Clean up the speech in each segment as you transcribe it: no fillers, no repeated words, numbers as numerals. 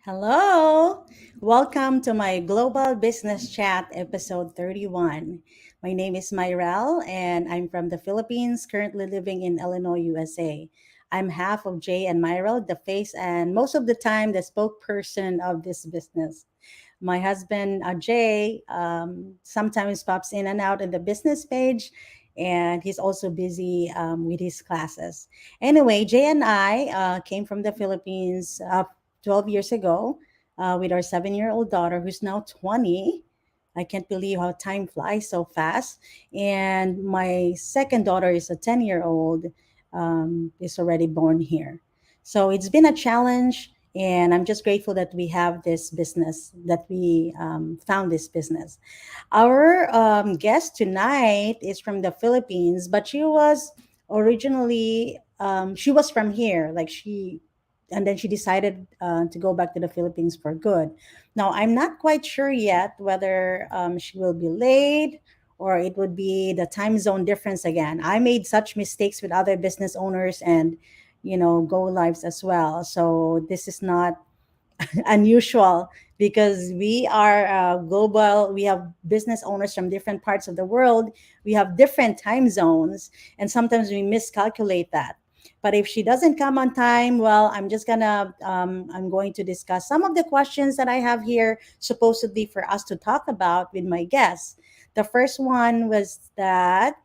Hello, welcome to my Global Business Chat episode 31. My name is Myrel and I'm from the Philippines, currently living in Illinois, USA. I'm half of Jay and Myrel, the face and most of the time the spokesperson of this business. My husband, Jay, sometimes pops in and out in the business page, and he's also busy with his classes. Anyway, Jay and I came from the Philippines 12 years ago with our 7-year old daughter, who's now 20. I can't believe how time flies so fast. And my second daughter is a 10-year-old, is already born here. So it's been a challenge, and I'm just grateful that we have this business, that we found this business. Our guest tonight is from the Philippines, but she was from here, and then she decided to go back to the Philippines for good. Now, I'm not quite sure yet whether she will be late or it would be the time zone difference again. I made such mistakes with other business owners and, go lives as well. So this is not unusual because we are global. We have business owners from different parts of the world. We have different time zones, and sometimes we miscalculate that. But if she doesn't come on time, well, I'm going to discuss some of the questions that I have here, supposedly for us to talk about with my guests. The first one was that,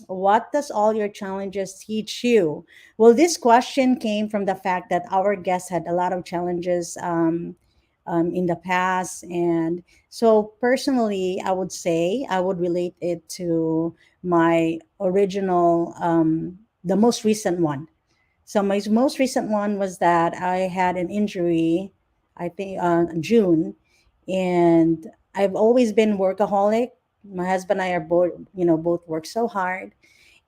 what does all your challenges teach you? Well, this question came from the fact that our guest had a lot of challenges in the past. And so, personally, I would say I would relate it to my original, the most recent one. So, my most recent one was that I had an injury, I think, June, and I've always been workaholic. My husband and I are both work so hard,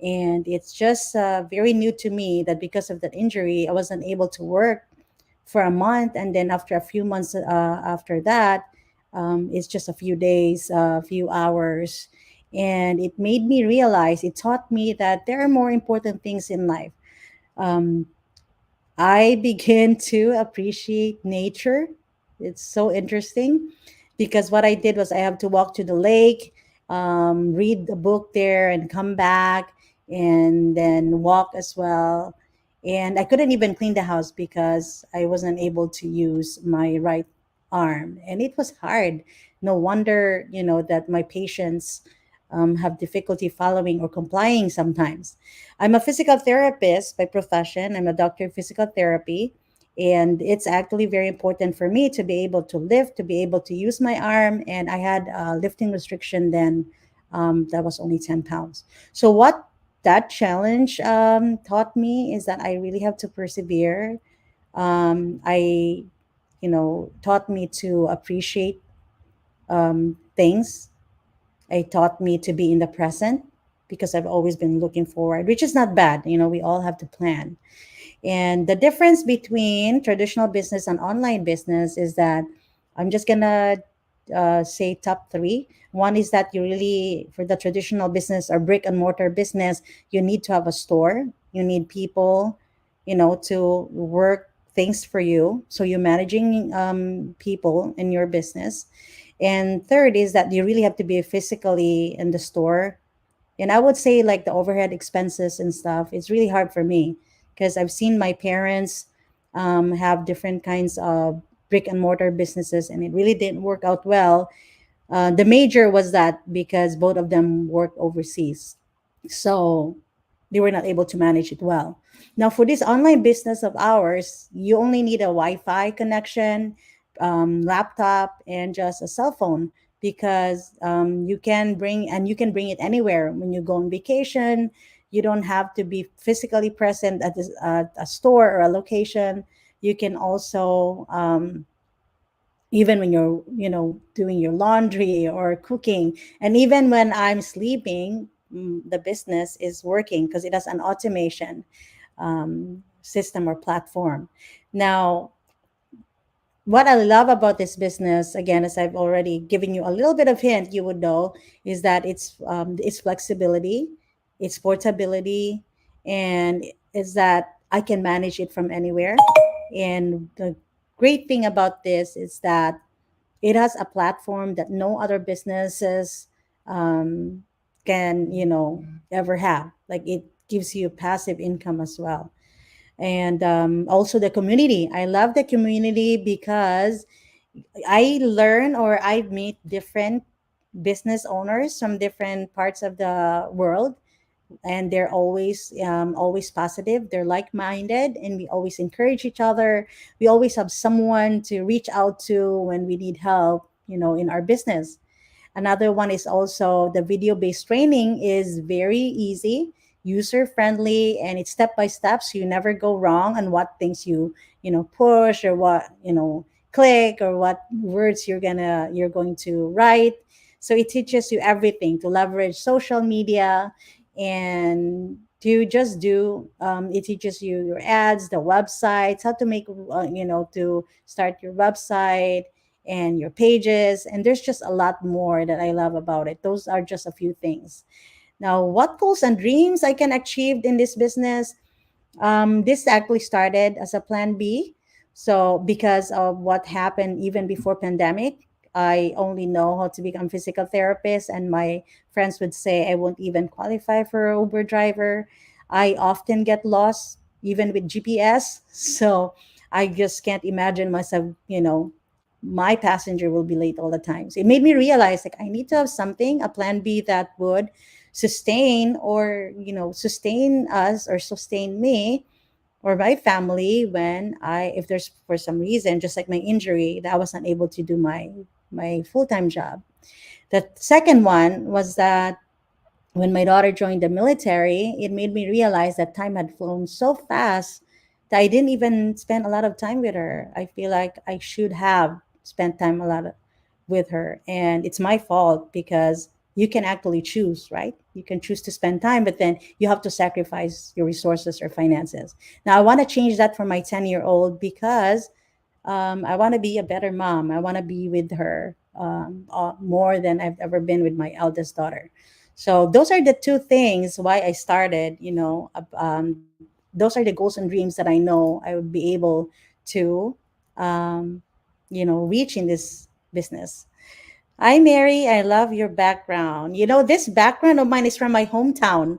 and it's just very new to me that because of that injury, I wasn't able to work for a month, and then after a few months after that, it's just a few days, a few hours, and it made me realize. It taught me that there are more important things in life. Um, I begin to appreciate nature. It's so interesting because what I did was I have to walk to the lake, read the book there, and come back and then walk as well. And I couldn't even clean the house because I wasn't able to use my right arm. And it was hard. No wonder, that my patients have difficulty following or complying sometimes. I'm a physical therapist by profession. I'm a doctor of physical therapy. And it's actually very important for me to be able to lift, to be able to use my arm. And I had a lifting restriction then, that was only 10 pounds. So, what that challenge taught me is that I really have to persevere. I, taught me to appreciate things. It taught me to be in the present because I've always been looking forward, which is not bad. We all have to plan. And the difference between traditional business and online business is that I'm just gonna say top three. One is that you really, for the traditional business or brick and mortar business, you need to have a store. You need people, to work things for you. So you're managing people in your business. And third is that you really have to be physically in the store. And I would say, like, the overhead expenses and stuff, it's really hard for me because I've seen my parents have different kinds of brick and mortar businesses, and it really didn't work out well. The major was that because both of them worked overseas. So they were not able to manage it well. Now, for this online business of ours, you only need a Wi Fi connection, laptop, and just a cell phone because you can bring it anywhere when you go on vacation. You don't have to be physically present at a store or a location. You can also, even when you're, doing your laundry or cooking, and even when I'm sleeping, the business is working because it has an automation system or platform. Now, what I love about this business, again, as I've already given you a little bit of hint, you would know, is that it's flexibility, it's portability, and is that I can manage it from anywhere. And the great thing about this is that it has a platform that no other businesses um, can, ever have. Like, it gives you passive income as well. And also the community. I love the community because I learn, or I meet different business owners from different parts of the world, and they're always positive. They're like-minded, and we always encourage each other. We always have someone to reach out to when we need help, in our business. Another one is also the video based training is very easy, user friendly, and it's step by step. So you never go wrong on what things you push, or what, click, or what words you're going to write. So it teaches you everything to leverage social media, and to just do, it teaches you your ads, the websites, how to make, to start your website and your pages. And there's just a lot more that I love about it. Those are just a few things. Now, what goals and dreams I can achieve in this business? This actually started as a plan B. So because of what happened even before pandemic, I only know how to become physical therapist, and my friends would say I won't even qualify for a Uber driver. I often get lost even with GPS. So I just can't imagine myself, my passenger will be late all the time. So it made me realize, like, I need to have something, a plan B that would sustain, or sustain us, or sustain me or my family, when I if there's, for some reason, just like my injury, that I was not able to do my full-time job. The second one was that when my daughter joined the military, it made me realize that time had flown so fast that I didn't even spend a lot of time with her. I feel like I should have spent time a lot with her. And it's my fault, because you can actually choose, right? You can choose to spend time, but then you have to sacrifice your resources or finances. Now, I want to change that for my 10-year-old, because I want to be a better mom. I want to be with her more than I've ever been with my eldest daughter. So those are the two things why I started. Those are the goals and dreams that I know I would be able to, um, reach in this business. Hi, Mary. I love your background. This background of mine is from my hometown.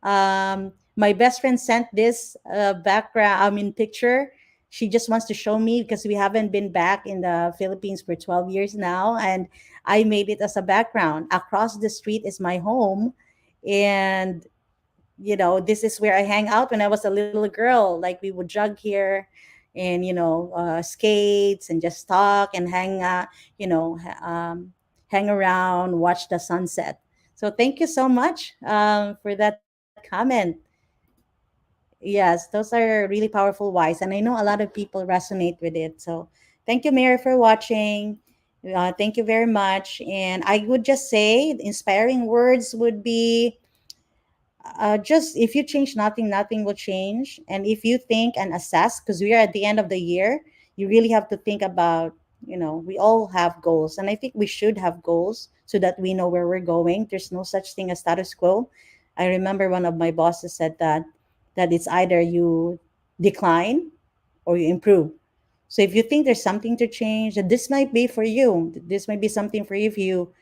My best friend sent this background, picture. She just wants to show me, because we haven't been back in the Philippines for 12 years now. And I made it as a background. Across the street is my home. And, this is where I hang out when I was a little girl. Like, we would jog here and, skates, and just talk and you know, ha- um, hang around, watch the sunset. So thank you so much for that comment. Yes, those are really powerful whys. And I know a lot of people resonate with it. So thank you, Mary, for watching. Thank you very much. And I would just say the inspiring words would be, just if you change nothing, nothing will change. And if you think and assess, because we are at the end of the year, you really have to think about, we all have goals. And I think we should have goals so that we know where we're going. There's no such thing as status quo. I remember one of my bosses said that it's either you decline or you improve. So if you think there's something to change, that this might be for you. This might be something for you,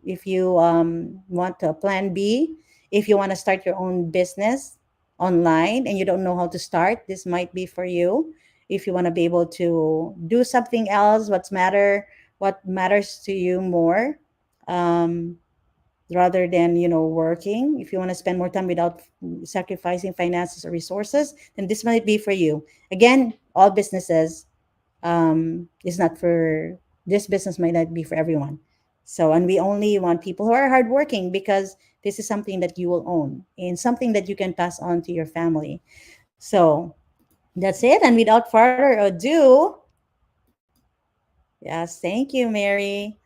if you want a plan B, if you want to start your own business online and you don't know how to start, this might be for you. If you want to be able to do something else, what matters to you more, um, rather than working. If you want to spend more time without sacrificing finances or resources, then this might be for you. Again, all businesses is not for this business might not be for everyone. So, and we only want people who are hardworking, because this is something that you will own and something that you can pass on to your family. So that's it. And without further ado, yes, thank you, Mary,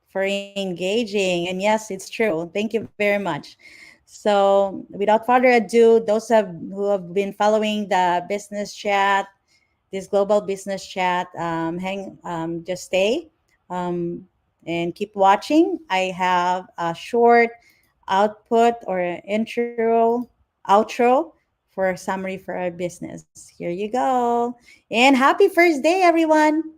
for engaging. And yes, it's true. Thank you very much. So without further ado, who have been following the business chat, this global business chat, just stay um, and keep watching. I have a short output or an outro for a summary for our business. Here you go. And happy first day, everyone.